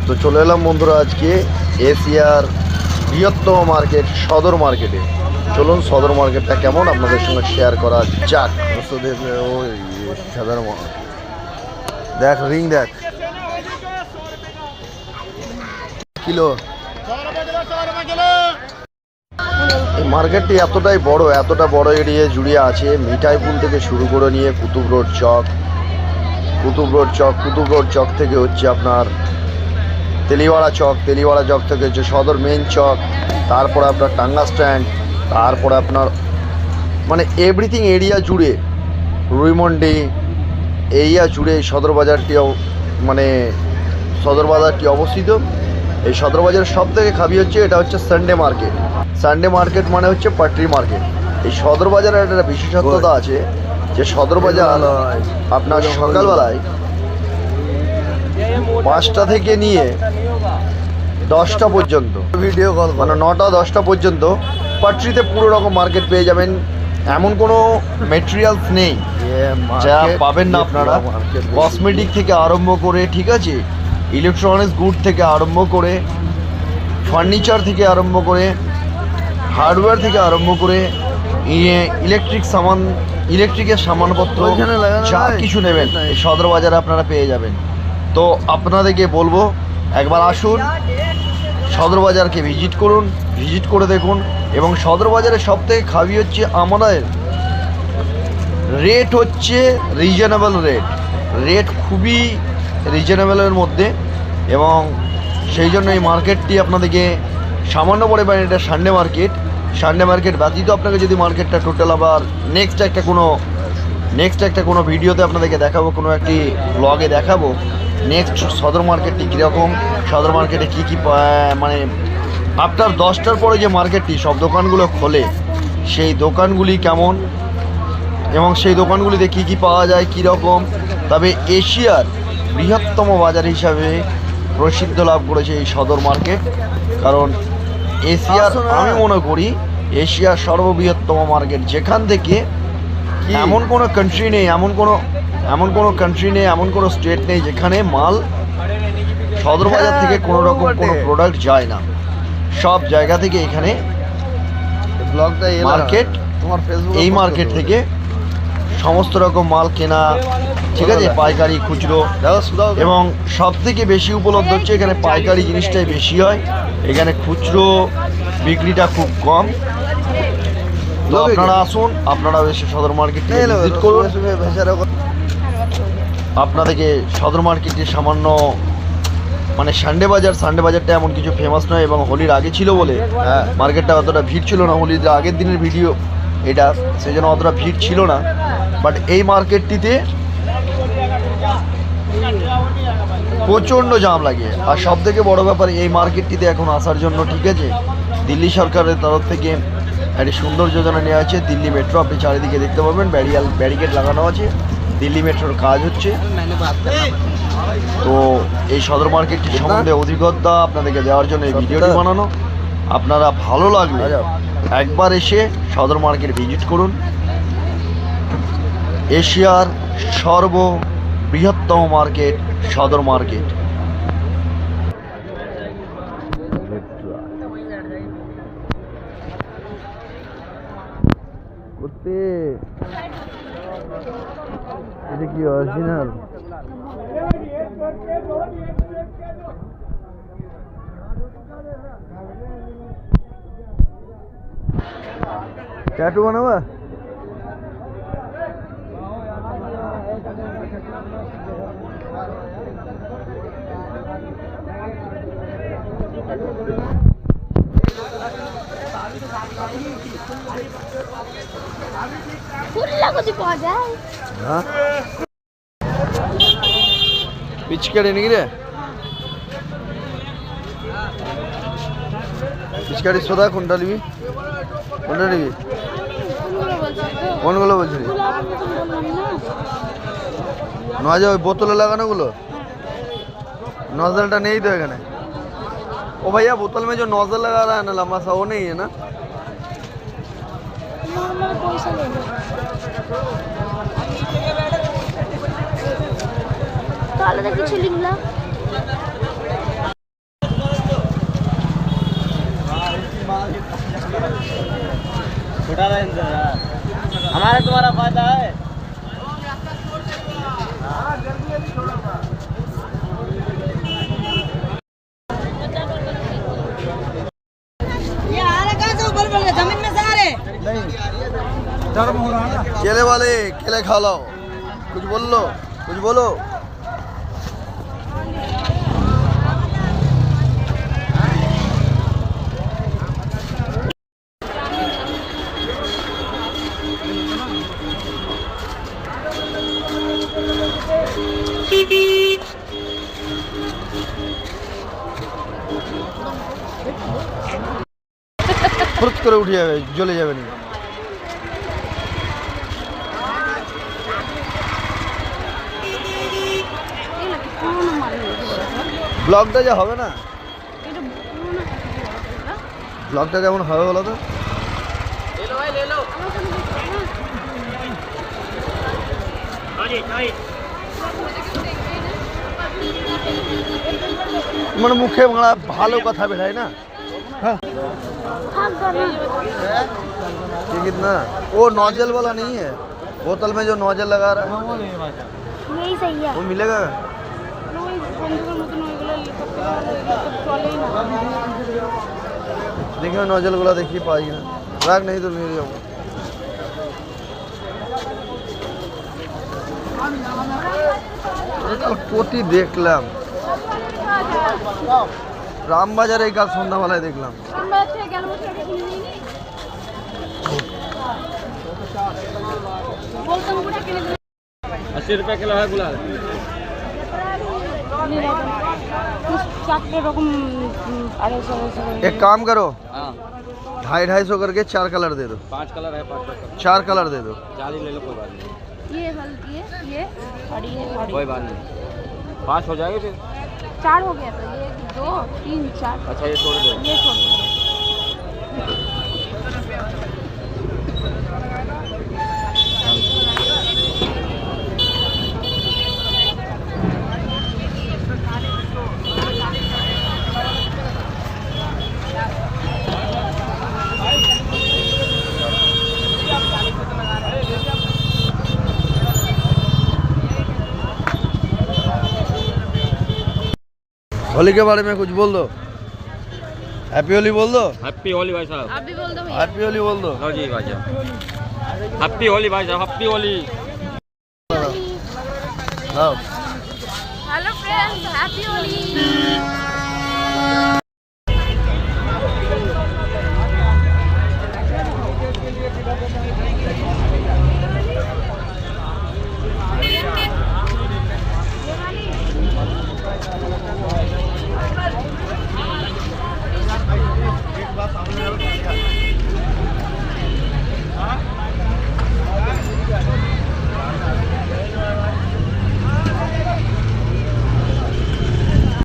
তো চলে এলাম বন্ধুরা আজকে এশিয়ার বৃহত্তম মার্কেট সদর মার্কেটে। চলুন সদর মার্কেটটা কেমন আপনাদের সঙ্গে শেয়ার করা যাক। ওই সাদর দেখ রিং দেখ কিলো। এই মার্কেটটি এতটাই বড়, এতটা বড় এরিয়া জুড়ে আছে। মিঠাইপুল থেকে শুরু করে নিয়ে কুতুব রোড চক থেকে হচ্ছে আপনার তেলিওয়াড়া চক থেকে হচ্ছে সদর মেন চক, তারপরে আপনার টাঙ্গা স্ট্যান্ড, তারপরে আপনার মানে এভরিথিং এরিয়া জুড়ে রুইমন্ডি এরিয়া জুড়ে সদর বাজারটিও মানে সদর বাজারটি অবস্থিত। এই সদর বাজারের সব থেকে খাবি হচ্ছে এটা হচ্ছে সানডে মার্কেট মানে হচ্ছে পাটরি মার্কেট। এই সদর বাজারের একটা বিশেষত্বতা আছে যে সদর বাজার আপনার সকালবেলায় 5টা থেকে নিয়ে 10টা পর্যন্ত ভিডিও কল মানে 9টা 10টা পর্যন্ত পাটরিতে পুরো রকম মার্কেট পেয়ে যাবেন। এমন কোনো মেটেরিয়ালস নেই যা পাবেন না আপনারা। কসমেটিক থেকে আরম্ভ করে, ঠিক আছে, ইলেকট্রনিক্স গুড থেকে আরম্ভ করে, ফার্নিচার থেকে আরম্ভ করে, হার্ডওয়্যার থেকে আরম্ভ করে, ইলেকট্রিকের সামানপত্র যা কিছু নেবেন এই সদর বাজারে আপনারা পেয়ে যাবেন। তো আপনাদেরকে বলবো একবার আসুন, সদর বাজারকে ভিজিট করে দেখুন। এবং সদর বাজারে সব থেকে খাবি হচ্ছে আমাদের রেট হচ্ছে রিজনেবল রেট খুবই রিজনেবলের মধ্যে। এবং সেই জন্য এই মার্কেটটি আপনাদেরকে সামান্য পরিমাণে এটা সানডে মার্কেট ব্যতীত আপনাকে যদি মার্কেটটা টোটাল আবার নেক্সট একটা কোনো ভিডিওতে আপনাদেরকে দেখাবো, কোনো একটি ব্লগে দেখাবো নেক্সট সদর মার্কেটটি কীরকম, সদর মার্কেটে কী মানে আফটার 10টার পরে যে মার্কেটটি সব দোকানগুলো খোলে সেই দোকানগুলি কেমন এবং সেই দোকানগুলিতে কী পাওয়া যায় কীরকম। তবে এশিয়ার বৃহত্তম বাজার হিসাবে প্রসিদ্ধ লাভ করেছে এই সদর মার্কেট, কারণ আমি মনে করি এশিয়ার সর্ববৃহত্তম মার্কেট, যেখান থেকে এমন কোনো কান্ট্রি নেই, এমন কোনো স্টেট নেই যেখানে মাল সদর বাজার থেকে কোনো রকম কোনো প্রোডাক্ট যায় না। সব জায়গা থেকে এখানে এই মার্কেট থেকে সমস্ত রকম মাল কেনা, ঠিক আছে, পাইকারি খুচরো, এবং সব থেকে বেশি উপলব্ধ হচ্ছে এখানে পাইকারি জিনিসটাই বেশি হয়, এখানে খুচরো বিক্রিটা খুব কম। তো আপনারা আসুন, আপনারা এসে সদর মার্কেটে ভিজিট করুন। আপনাদেরকে সদর মার্কেটে সামান্য মানে সানডে বাজারটা এমন কিছু ফেমাস নয়, এবং হোলির আগে ছিল বলে মার্কেটটা অতটা ভিড় ছিল না। হোলির আগের দিনের ভিডিও এটা, সেই জন্য অতটা ভিড় ছিল না। বাট এই মার্কেটটিতে প্রচণ্ড জাম লাগে। আর সব থেকে বড় ব্যাপার এই মার্কেটটিতে এখন আসার জন্য, ঠিক আছে, দিল্লি সরকারের তরফ থেকে একটি সুন্দর যোজনা নেওয়া আছে। দিল্লি মেট্রো আপনি চারিদিকে দেখতে পাবেন, ব্যারিকেড লাগানো আছে, দিল্লি মেট্রোর কাজ হচ্ছে। তো এই সদর মার্কেটটি সম্বন্ধে অভিজ্ঞতা আপনাদেরকে দেওয়ার জন্য এই ভিডিওটি বানানো। আপনারা ভালো লাগলে একবার এসে সদর মার্কেট ভিজিট করুন। এশিয়ার সর্ববৃহত্তম মার্কেট সদর মার্কেট। এটা কি অরিজিনাল? ট্যাটু বানাবা? পিচকারি নাকি রে? পিচকারি সোদা কোনটা নিবি? কোনগুলো বলছি? নজর ওই বোতলে লাগানোগুলো, नोजल नहीं तो है। ओ भैया बोतल में जो नोजल लगा रहा है ना लंबा सा, वो नहीं है ना? तो अलग किसी लिंगला केले वाले केले खा लो, कुछ बोल लो, कुछ बोलो। ফুরত করে উঠে যাবে, জ্বলে যাবে না। ব্লগটা যা হবে না, ব্লগটা কেমন হবে বলো তো? মানে মুখে মারা ভালো কথা বেরায় না। हाँ कितना वो नोजल वाला नहीं है, बोतल में जो नोजल लगा रहा है यही सही है। वो मिलेगा? देखिए नोजल वाला देखिए पाई ना, राग नहीं तो मेरे जाऊंगा। कोटी देखलाम रामबाजारे काल सन्ध्याবেলায় দেখলাম। 80 रुपए किलो है गुलाब। एक काम करो, हाँ 250-250 करके 4 कलर दे दो। 5 कलर है, 5 4 कलर दे दो। 40 ले लो, कोई बात नहीं, ये हल्की है, ये और ये कोई बात नहीं, 5 हो जाएगा फिर। 4 हो गया था, ये 2 3 4। अच्छा ये छोड़ दो, ये छोड़ दो। होली के बारे में कुछ बोल दो, हैप्पी होली बोल दो। हैप्पी होली भाई साहब। आप भी बोल दो भैया। हैप्पी होली बोल दो। लो जी भाई साहब, हैप्पी होली भाई साहब, हैप्पी होली। हाँ हेलो फ्रेंड्स, हैप्पी होली।